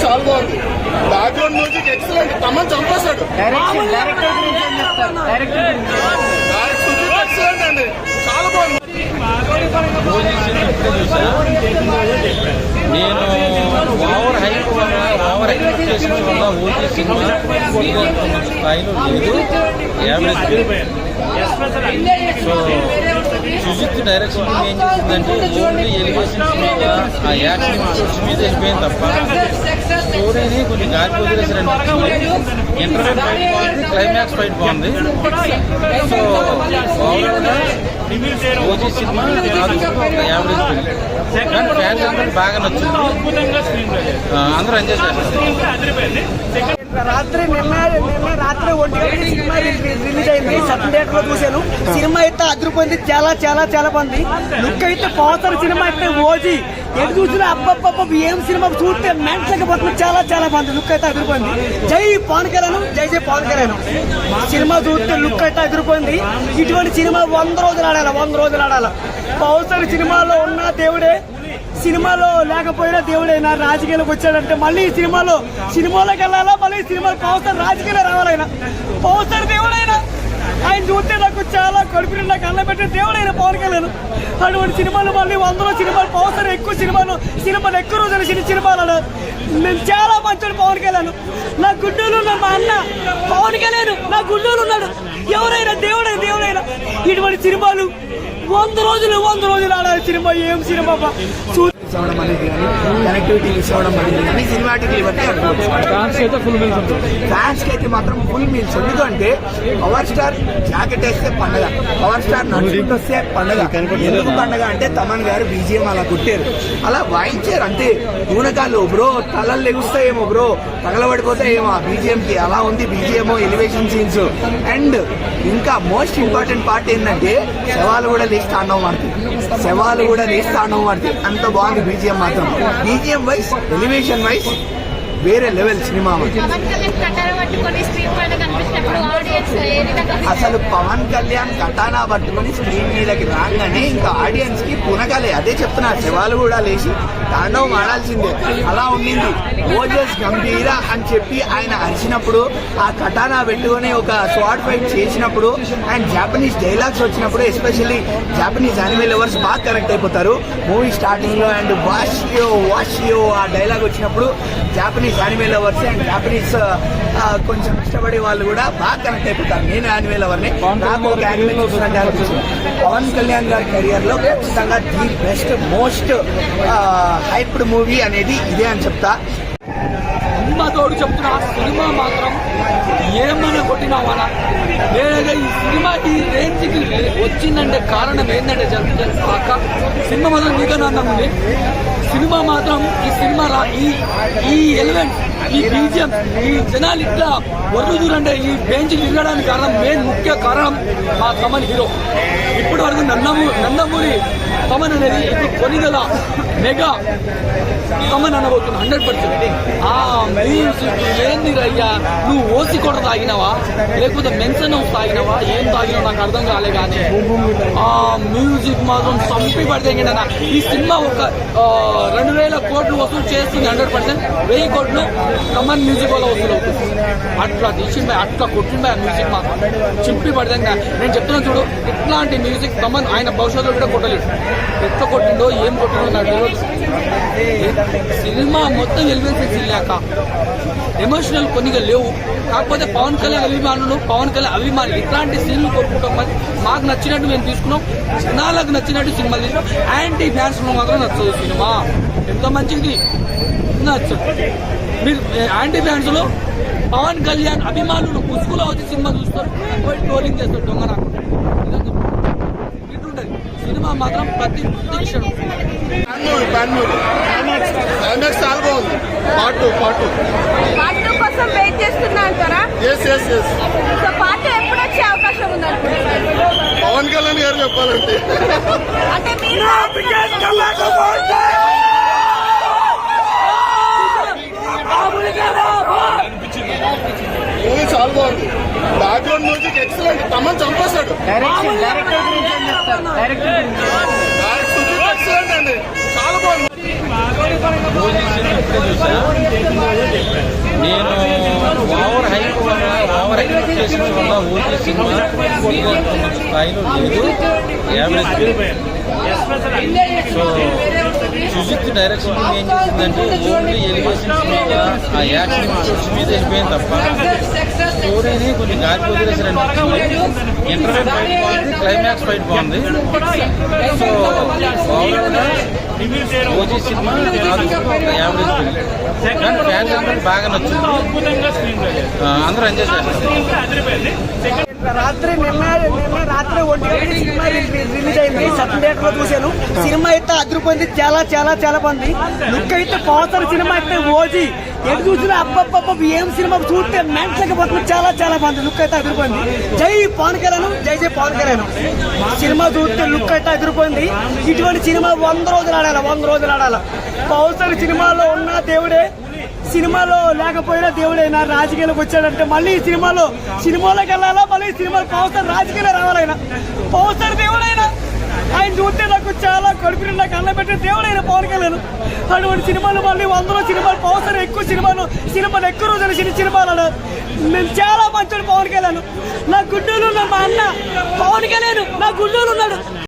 చాలా బాగుంది. Background music excellent. Thaman చంపేశాడు. ఎక్సలెంట్ అండి, చాలా బాగుంది. నేను ఓవర్ ఎక్స్పెక్టేషన్ వల్ల ఓజీ సినిమా స్థాయిలో లేదు, యావరేజ్. సో సుజిత్ డైరెక్షన్ ఏం చేసిందంటే ఓన్లీ ఎలివేషన్స్ మీద ఆ యాక్షన్ మీద వెళ్ళిపోయింది తప్ప స్టోరీని కొంచెం గాలి వదిలేసారు అనిపించింది. ఇంటర్వెల్ ఫైట్ బాగుంది, క్లైమాక్స్ ఫైట్ బాగుంది. సో ఓవరాల్గా ఓజీ సినిమా యావరేజ్ ఫిల్మ్, కానీ ఫ్యాన్స్ అందరూ బాగా నచ్చింది, అందరూ ఎంజాయ్ చేస్తారు. నిన్న రాత్రి 1 గంటకి సినిమా రిలీజ్ అయింది. సబ్ థియేటర్ లో చూశాను. సినిమా అయితే అదిరిపోయింది, చాలా చాలా చాలా బాగుంది. లుక్ అయితే పోతారు. సినిమా అయితే ఓజీ ఎటు చూసినా అబ్బబ్బబ్బ ఏం సినిమా చూస్తే మెంటలేకపోతుంది, చాలా చాలా బాగుంది. లుక్ అయితే అదిరిపోయింది. జై పవన్ కళ్యాణ్, జై జై పవన్ కళ్యాణ్. సినిమా చూస్తే లుక్ అయితే అదిరిపోయింది. ఇటువంటి సినిమా 100 రోజులు ఆడాలి, 100 రోజులు ఆడాలి. పవన్ సినిమాలో ఉన్న దేవుడే, సినిమాలో లేకపోయినా దేవుడే. నా రాజకీయాలకు వచ్చాడంటే మళ్ళీ సినిమాలోకి వెళ్ళాలా, మళ్ళీ సినిమాలో పవన్ రాజకీయాలు రావాలైనా. పవన్ దేవుడైనా ఆయన చూస్తే నాకు చాలా కడుపుని నాకు అల్లబెట్టే దేవుడైన పవన్ కళ్యాణ్. అటువంటి సినిమాలు మళ్ళీ 100 సినిమాలు పవన్ ఎక్కువ సినిమాలు ఎక్కువ రోజులు సినిమాలు. నేను చాలా మంచోడు పవన్ కళ్యాణ్. నా గుండెలు ఉన్నాడు మా అన్న పవన్ కళ్యాణ్, నా గుండెలు ఉన్నాడు. ఎవరైనా దేవుడైనా ఇటువంటి సినిమాలు 100 రోజులు ఆడాలి. సినిమా ఏం సినిమా అవడం అనేది కానీ కనెక్టివిటీ మిస్ అవడం అనేది కానీ సినిమాటిక్ లిబర్టీ అనుకోవచ్చు. ఫ్యాన్స్ కి అయితే మాత్రం ఫుల్ మీల్స్. ఎందుకంటే పవర్ స్టార్ జాకెట్ వేస్తే పండగ, పవర్ స్టార్ నడుచుకుంటూ వస్తే పండగ. ఎందుకు పండగ అంటే తమన్ గారు బీజిఎం అలా కొట్టారు, అలా వాయించారు అంతే. పూనకాలు బ్రో తలలు లెగుస్తాయేమో, బ్రో తగలబడిపోతాయేమో ఆ బీజిఎం కి. అలా ఉంది బీజిఎం, ఎలివేషన్ సీన్స్. అండ్ ఇంకా మోస్ట్ ఇంపార్టెంట్ పార్ట్ ఏంటంటే శవాలు కూడా లేచి తాండవం ఆడుతాయి. అంత బాగుంది బీజిఎం మాత్రం. బీజిఎం వైస్, ఎలివేషన్ వైస్ వేరే లెవెల్ సినిమా. అసలు పవన్ కళ్యాణ్ కటానా పట్టుకుని స్క్రీన్ మీదకి రాగానే ఇంకా ఆడియన్స్ కి పునకాలే. అదే చెప్తున్నా, శవాలు కూడా లేచి తాండవం ఆడాల్సిందే. అలా ఉండింది. ఓజస్ గంభీర అని చెప్పి ఆయన అరిచినప్పుడు, ఆ కటానా పెట్టుకుని ఒక స్వాడ్ ఫైట్ చేసినప్పుడు, అండ్ జాపనీస్ డైలాగ్స్ వచ్చినప్పుడు, ఎస్పెషల్లీ జాపనీస్ యానిమే లవర్స్ బాగా కనెక్ట్ అయిపోతారు మూవీ స్టార్టింగ్ లో. అండ్ వాషియో ఆ డైలాగ్ వచ్చినప్పుడు Japanese anime lovers and Japanese కొంచెం ఇష్టపడే వాళ్ళు కూడా బాగా కనెక్ట్ అయిపోతారు. నేను యానిమే లవర్ని, నాకు ఒక యానిమే చూసినట్టు అనిపించింది. పవన్ కళ్యాణ్ గారి కెరియర్ లో ఖచ్చితంగా the best most hyped movie అనేది ఇదే అని చెప్తా. తోడు చెప్తున్నా, సినిమా మాత్రం ఏమైనా కొట్టినావానా. నేనైతే ఈ సినిమా ఈ రేంజ్కి వచ్చిందంటే కారణం ఏంటంటే కాక సినిమా మాత్రం నీకన్నా ఉంది. సినిమా మాత్రం ఈ సినిమాలో ఈ ఎలిమెంట్స్, ఈ బీజిఎం, ఈ జనాలు ఇట్లా వరుదురంటే ఈ బెంచ్ తిరగడానికి కారణం, ముఖ్య కారణం మా తమన్ హీరో. ఇప్పటి వరకు నందమూరి తమన్ అనేది ఇప్పుడు కొనిగల మెగా తమన్ అనబోతున్నా 100%. ఆ మ్యూజిక్ ఏంది రయ్యా, నువ్వు ఓసి కూడా తాగినావా లేకపోతే మెన్షన్ హౌస్ తాగినావా, ఏం తాగినావు నాకు అర్థం కాలే. కానీ ఆ మ్యూజిక్ మాత్రం చంపి పడితే. ఈ సినిమా ఒక 2000 కోట్లు వసూలు చేస్తుంది 100%. 1000 కోట్లు తమన్ మ్యూజిక్ వల్ల వసూలు అవుతుంది. అట్లా తీసింది, అట్లా కొట్టింది ఆ మ్యూజిక్ మాత్రం చింపి పడితే. నేను చెప్తున్నా చూడు, ఇట్లాంటి మ్యూజిక్ తమన్ ఆయన భవిష్యత్తులో కూడా కొట్టలేదు. ఎట్లా కొట్టిండో ఏం కొట్టిండో నాకు తెలియదు. సినిమా మొత్తం ఎలివేషన్స్ ఇల్లాక ఎమోషనల్ కొన్నిగా లేవు. కాకపోతే పవన్ కళ్యాణ్ అభిమానులు ఇట్లాంటి సీన్లు కొట్టుకుంటాం. మరి మాకు నచ్చినట్టు మేము తీసుకున్నాం, జనాలకు నచ్చినట్టు సినిమాలు తీసుకున్నాం. యాంటీ ఫ్యాన్స్ మాత్రం నచ్చదు సినిమా. ఎంత మంచిది నచ్చదు. మీరు యాంటీ ఫ్యాన్స్ లో పవన్ కళ్యాణ్ అభిమానులు ముసుగులో వచ్చి సినిమా చూస్తారు, పోయి ట్రోలింగ్ చేస్తారు దొంగ నాకు. ఇటుంటది సినిమా మాత్రం ప్రతి క్షణం. చాలా బాగుంది. పార్ట్ టూ కోసం వెయిట్ చేస్తున్నా అంటారా? సో పార్ట్ ఎప్పుడు వచ్చే అవకాశం ఉంది పవన్ కళ్యాణ్ గారు చెప్పాలంటే. అంటే మీరు మూవీ చాలా బాగుంది. Background music excellent. తమన్ చంపేశాడు. ఎక్సలెంట్ అండి, చాలా బాగుంది. ఇప్పుడే చూసా. నేను ఓవర్ హైప్ వల్ల, ఓవర్ ఎక్స్పెక్టేషన్ వల్ల ఓజీ సినిమా కోరుకుంటున్న స్థాయిలో లేదు, యావరేజ్. సో సుజిత్ డైరెక్షన్ ఏం చేసిందంటే ఓన్లీ ఎలివేషన్స్ మీద, ఆ యాక్షన్ షూట్స్ మీద వెళ్ళిపోయింది తప్ప స్టోరీని కొంచెం గాలి వదిలేసారు అనిపించింది. ఇంటర్వెల్ ఫైట్ బాగుంది, క్లైమాక్స్ ఫైట్ బాగుంది. సో ఓవరాల్గా ఓజీ సినిమా యావరేజ్ ఫిల్మ్, కానీ ఫ్యాన్స్ అందరికి బాగా నచ్చింది, అందరూ ఎంజాయ్ చేస్తారు. రాత్రి నిన్న రాత్రి 1 గంటకి సినిమా రిలీజ్ అయింది. సత్యం థియేటర్ లో చూశాను. సినిమా అయితే అదిరిపోయింది, చాలా చాలా చాలా బాగుంది. లుక్ అయితే పవర్ సినిమా అయితే ఓజీ ఎటు చూసినా అబ్బబ్బబ్బ ఏం సినిమా చూస్తే మెంటలేకపోతుంది, చాలా చాలా బాగుంది. లుక్ అయితే అదిరిపోయింది. జై పవన్ కళ్యాణ్, జై జై పవన్ కళ్యాణ్. సినిమా చూస్తే లుక్ అయితే అదిరిపోయింది. ఇటువంటి సినిమా 100 రోజులు ఆడాలి, 100 రోజులు ఆడాలి. పవర్ సినిమాలో ఉన్న దేవుడే, సినిమాలో లేకపోయినా దేవుడైనా రాజకీయాలకు వచ్చాడంటే మళ్ళీ సినిమాలోకి వెళ్ళాలా, మళ్ళీ సినిమాలో పవర్ రాజకీయాలు రావాలైనా, పవర్ దేవుడైనా ఆయన చూస్తే నాకు చాలా కడుపు నాకు అన్న పెట్టే దేవుడైనా పవన్ కళ్యాణ్. అటువంటి సినిమాలు మళ్ళీ 100 సినిమాలు పవర్ ఎక్కువ సినిమాలు ఎక్కువ రోజులు సినిమాలు నేను చాలా మంచోడు పవన్ కళ్యాణ్. నా గుడ్డూలు ఉన్న మా అన్న పవన్ కళ్యాణ్ నా గుడ్డూలు ఉన్నాడు.